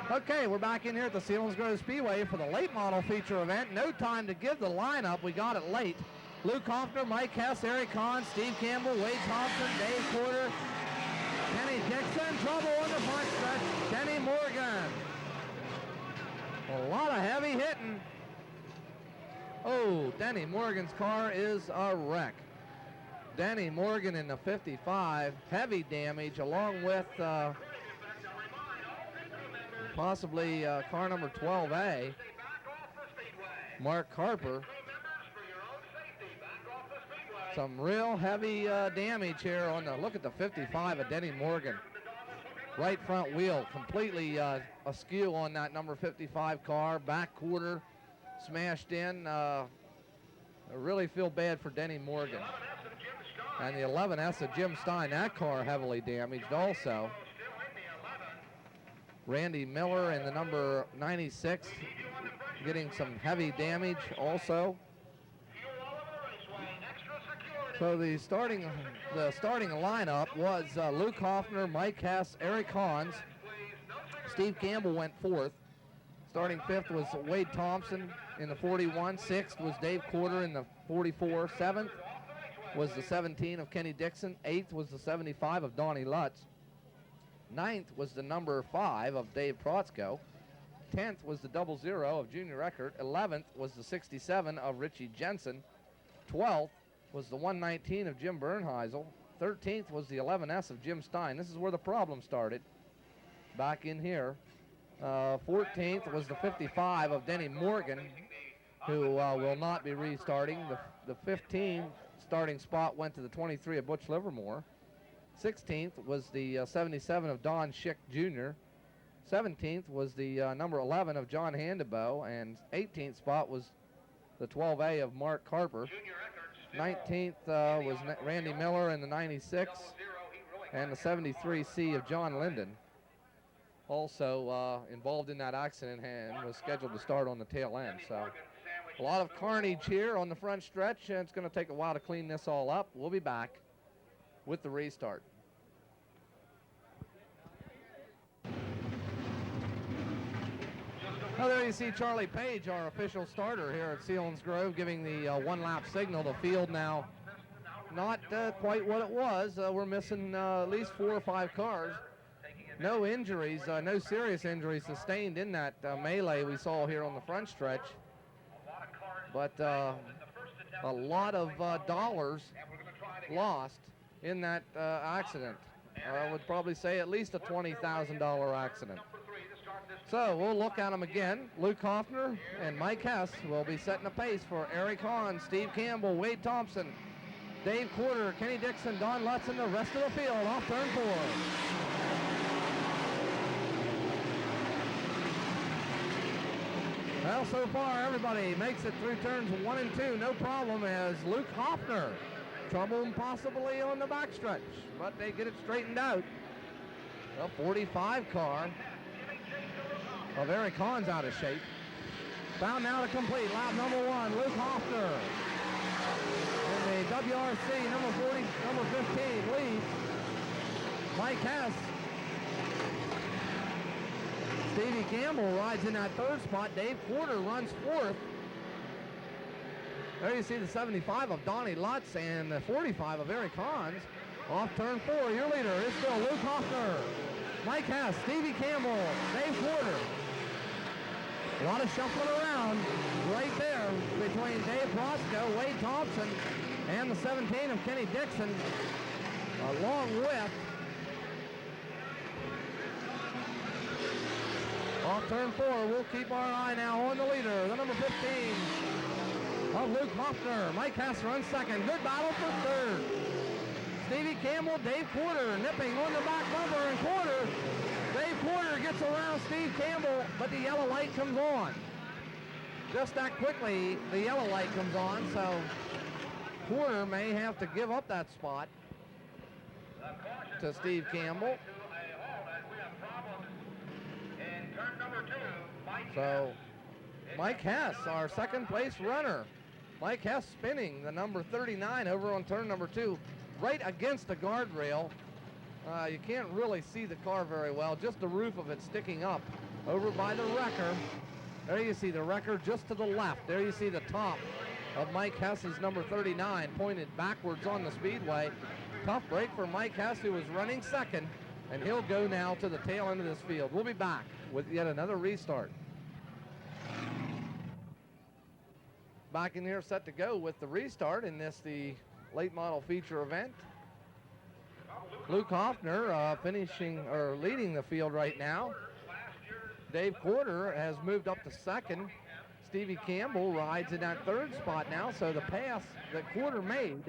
Okay, we're back in here at the Selinsgrove Speedway for the late model feature event. No time to give the lineup. We got it late. Luke Hoffner, Mike Hess, Eric Kahn, Steve Campbell, Wade Thompson, Dave Porter, Kenny Dixon. Trouble on the front stretch, Kenny Morgan. A lot of heavy hitting. Oh, Denny Morgan's car is a wreck. Denny Morgan in the 55, heavy damage, along with possibly car number 12A, Mark Harper. Some real heavy damage here on the, look at the 55 of Denny Morgan. Right front wheel completely askew on that number 55 car, back quarter smashed in. I really feel bad for Denny Morgan. And the 11S of Jim Stein, that car heavily damaged also. Randy Miller in the number 96 getting some heavy damage also. So the starting lineup was Luke Hoffner, Mike Hess, Eric Hans. Steve Campbell went fourth. Starting fifth was Wade Thompson in the 41. Sixth was Dave Porter in the 44. Seventh was the 17 of Kenny Dixon. Eighth was the 75 of Donnie Lutz. Ninth was the number 5 of Dave Protzko. 10th was the 00 of Junior Eckert. 11th was the 67 of Richie Jensen. 12th was the 119 of Jim Bernheisel. 13th was the 11S of Jim Stein. This is where the problem started, back in here. 14th was the 55 of Denny Morgan, who will not be restarting. The 15 starting spot went to the 23 of Butch Livermore. 16th was the 77 of Don Schick Jr. 17th was the number 11 of John Handebo, and 18th spot was the 12A of Mark Harper. 19th was Randy Miller in the 96, and the 73C of John Linden. Also involved in that accident and was scheduled to start on the tail end. So a lot of carnage here on the front stretch, and it's going to take a while to clean this all up. We'll be back with the restart. Well, there you see Charlie Page, our official starter here at Selinsgrove, giving the one-lap signal. The field now not quite what it was. We're missing at least 4 or 5 cars. No injuries, no serious injuries sustained in that melee we saw here on the front stretch. But a lot of dollars lost in that accident. I would probably say at least a $20,000 accident. So we'll look at them again. Luke Hoffner and Mike Hess will be setting the pace for Eric Hahn, Steve Campbell, Wade Thompson, Dave Porter, Kenny Dixon, Don Lutz, and the rest of the field off turn 4. Well, so far everybody makes it through turns 1 and 2, no problem, as Luke Hoffner trouble possibly on the backstretch, but they get it straightened out. The 45 car of Eric Hahn's out of shape. Bound now to complete lap number 1, Luke Hoffner. In the WRC number 40, number 15 leads. Mike Hess. Stevie Campbell rides in that 3rd spot. Dave Porter runs 4th. There you see the 75 of Donnie Lutz and the 45 of Eric Hans. Off turn 4, your leader is still Luke Hoffner, Mike Hess, Stevie Campbell, Dave Porter. A lot of shuffling around right there between Dave Protzko, Wade Thompson, and the 17 of Kenny Dixon, along with off turn 4. We'll keep our eye now on the leader, the number 15 of Luke Hoffner. Mike Hess runs 2nd. Good battle for 3rd. Stevie Campbell, Dave Porter nipping on the back bumper and quarter. Dave Porter gets around Steve Campbell, but the yellow light comes on. Just that quickly, the yellow light comes on, so Porter may have to give up that spot to Steve Campbell. So Mike Hess, our 2nd place runner. Mike Hess spinning the number 39 over on turn number 2, right against the guardrail. You can't really see the car very well, just the roof of it sticking up. over by the wrecker. There you see the wrecker just to the left. There you see the top of Mike Hess's number 39 pointed backwards on the speedway. Tough break for Mike Hess, who was running second, and he'll go now to the tail end of this field. We'll be back with yet another restart. Back in here set to go with the restart in this, the late model feature event. Luke Hoffner leading the field right now. Dave Quarter has moved up to second. Stevie Campbell rides in that third spot now, so the pass that Quarter made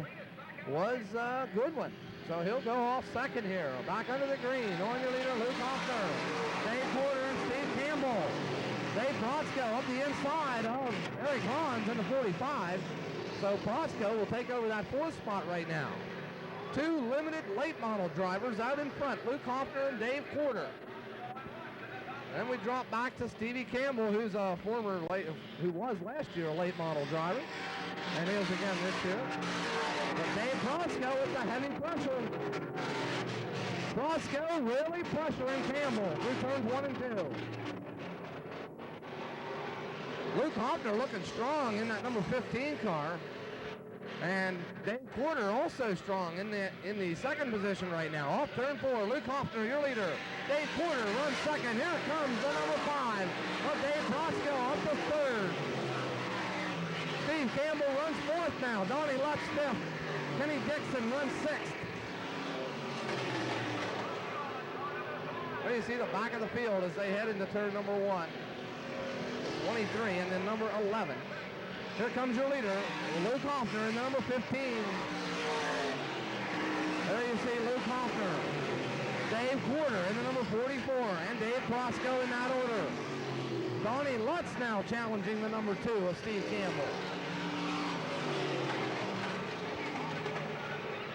was a good one. So he'll go off second here. Back under the green, on your leader, Luke Hoffner. Dave Quarter and Steve Campbell. Dave Protzko up the inside of Eric Hans in the 45. So Protzko will take over that fourth spot right now. Two limited late model drivers out in front, Luke Hoffner and Dave Quarter. Then we drop back to Stevie Campbell, who's a who was last year a late model driver, and is again this year. But Dave Protzko with the heavy pressure. Protzko really pressuring Campbell through turns 1 and 2. Luke Hoffner looking strong in that number 15 car. And Dave Quarter also strong in the second position right now. Off turn 4, Luke Hoffner, your leader. Dave Quarter runs second. Here comes the number 5 of Dave Protzko up to third. Steve Campbell runs fourth now. Donnie Lutz fifth. Kenny Dixon runs sixth. There you see the back of the field as they head into turn number 1. 23 and then number 11. Here comes your leader, Luke Hoffner in number 15. There you see Luke Hoffner, Dave Quarter in the number 44, and Dave Protzko in that order. Donnie Lutz now challenging the number 2 of Steve Campbell.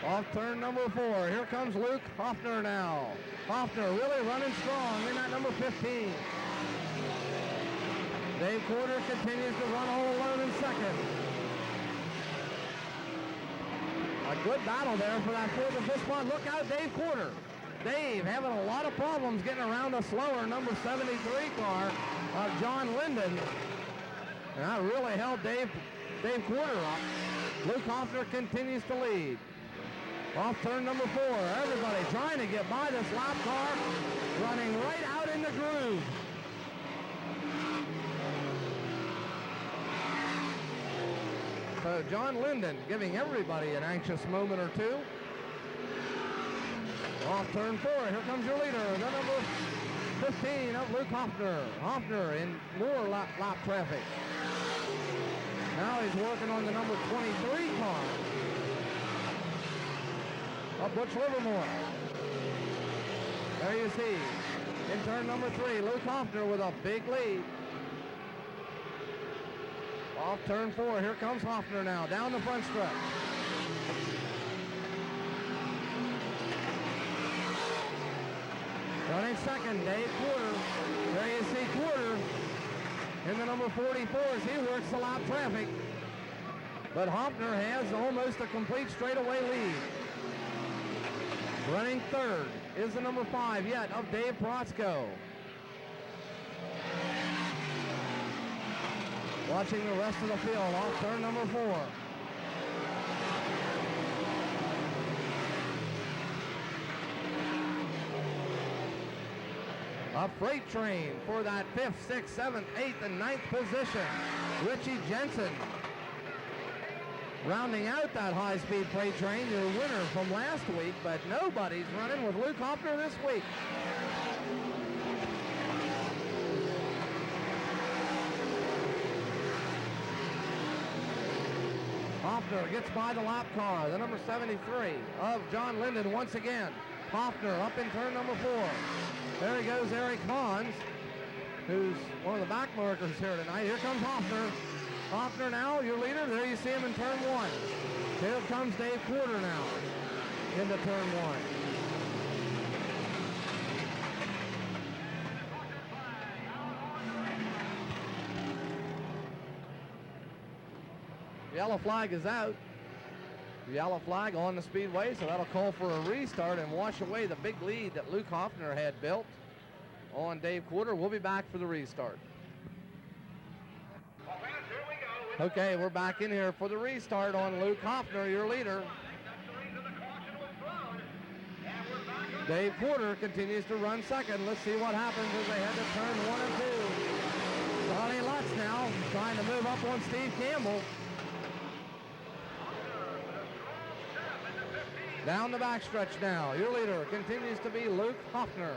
Off turn number 4, here comes Luke Hoffner now. Hoffner really running strong in that number 15. Dave Quarter continues to run all alone in second. A good battle there for that fourth and fifth spot. Look out, Dave Quarter. Dave having a lot of problems getting around a slower number 73 car of John Linden. And that really held Dave Quarter up. Luke Hoffner continues to lead. Off turn number 4. Everybody trying to get by this lap car, running right out in the groove. So John Linden giving everybody an anxious moment or two. Off turn 4, here comes your leader, the number 15 of Luke Hoffner. Hoffner in more lap traffic. Now he's working on the number 23 car of Butch Livermore. There you see, in turn number 3, Luke Hoffner with a big lead. Off turn 4, here comes Hoffner now, down the front stretch. Running second, Dave Quarter. There you see Quarter in the number 44 as he works the lap traffic. But Hoffner has almost a complete straightaway lead. Running third is the number 5 yet of Dave Protzko. Watching the rest of the field off turn number 4. A freight train for that 5th, 6th, 7th, 8th, and 9th position. Richie Jensen rounding out that high-speed freight train, your winner from last week, but nobody's running with Luke Hoffner this week. Hoffner gets by the lap car, the number 73 of John Linden once again. Hoffner up in turn number 4. There he goes, Eric Hans, who's one of the back markers here tonight. Here comes Hoffner. Hoffner now, your leader. There you see him in turn 1. Here comes Dave Quarter now into turn 1. Yellow flag is out. Yellow flag on the speedway, so that'll call for a restart and wash away the big lead that Luke Hoffner had built on Dave Quarter. We'll be back for the restart. Okay, we're back in here for the restart on Luke Hoffner, your leader. Dave Quarter continues to run second. Let's see what happens as they head to turn 1 and 2. Donnie Lutz now trying to move up on Steve Campbell. Down the backstretch now. Your leader continues to be Luke Hoffner.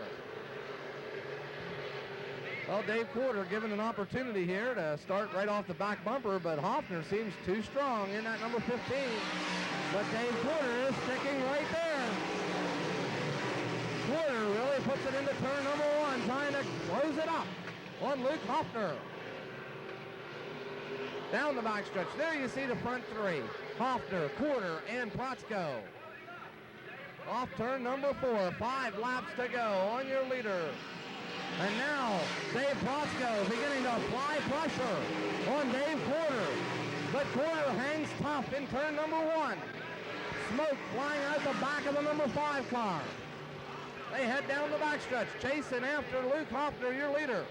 Well, Dave Quarter given an opportunity here to start right off the back bumper, but Hoffner seems too strong in that number 15. But Dave Quarter is sticking right there. Quarter really puts it into turn number 1, trying to close it up on Luke Hoffner. Down the backstretch. There you see the front 3. Hoffner, Quarter, and Protzko. Off turn number 4. 5 laps to go on your leader. And now Dave Protzko beginning to apply pressure on Dave Quarter. But Quarter hangs tough in turn number 1. Smoke flying out the back of the number 5 car. They head down the backstretch, chasing after Luke Hoffner, your leader.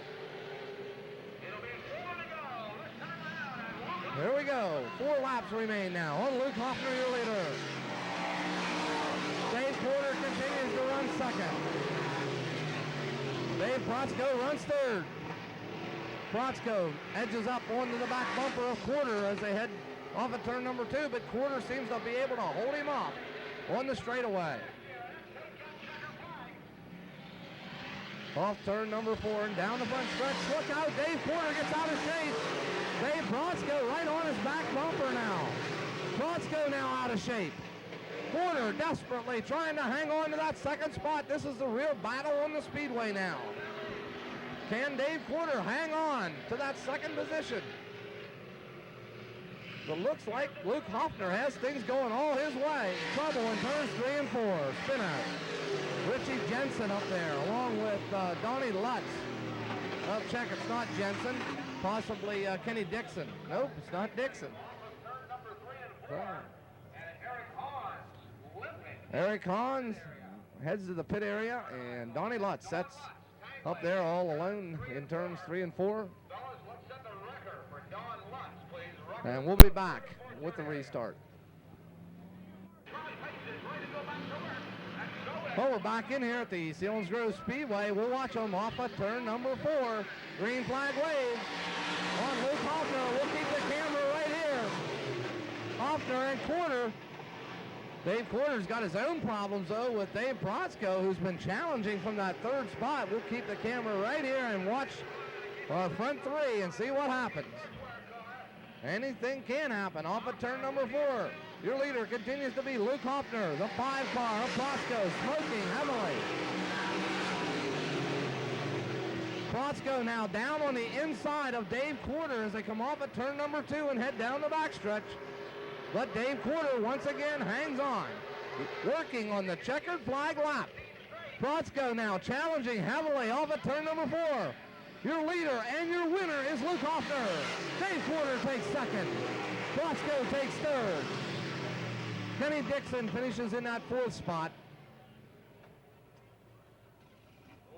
Here we go. 4 laps remain now on Luke Hoffner, your leader. Dave Quarter continues to run second. Dave Protzko runs third. Protzko edges up onto the back bumper of Quarter as they head off at turn number 2, but Quarter seems to be able to hold him off on the straightaway. Off turn number 4 and down the front stretch. Look out, Dave Quarter gets out of shape. Dave Protzko right on his back bumper now. Protzko now out of shape. Quarter desperately trying to hang on to that second spot. This is the real battle on the speedway now. Can Dave Quarter hang on to that second position? It looks like Luke Hoffner has things going all his way. Trouble in turns 3 and 4. Spin out. Richie Jensen up there along with Donnie Lutz. Well, check, it's not Jensen. Possibly Kenny Dixon. Nope, it's not Dixon. Eric Hans heads to the pit area, and Donnie Lutz sets up there all alone in turns 3 and 4. And we'll be back with the restart. Well, we're back in here at the Selinsgrove Speedway. We'll watch them off at turn number 4. Green flag wave on Luke Hoffner. We'll keep the camera right here. Hoffner and Quarter. Dave Quarter's got his own problems, though, with Dave Protzko, who's been challenging from that third spot. We'll keep the camera right here and watch our front 3 and see what happens. Anything can happen off at turn number 4. Your leader continues to be Luke Hoffner, the 5 car of Protzko, smoking heavily. Protzko now down on the inside of Dave Quarter as they come off at turn number 2 and head down the backstretch. But Dave Quarter once again hangs on, working on the checkered flag lap. Protzko now challenging heavily off at turn number 4. Your leader and your winner is Luke Hoffner. Dave Quarter takes second. Protzko takes third. Kenny Dixon finishes in that 4th spot.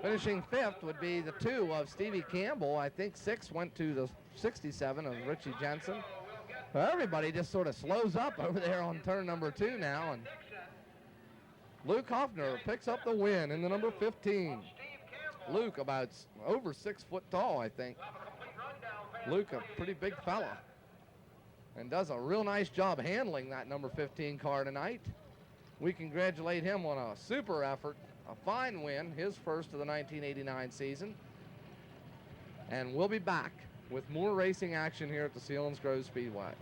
Finishing 5th would be the 2 of Stevie Campbell. I think 6 went to the 67 of Richie Jensen. Everybody just sort of slows up over there on turn number 2 now. And Luke Hoffner picks up the win in the number 15. Luke about over 6 foot tall, I think. Luke, a pretty big fella, and does a real nice job handling that number 15 car tonight. We congratulate him on a super effort, a fine win, his first of the 1989 season. And we'll be back with more racing action here at the Selinsgrove Speedway.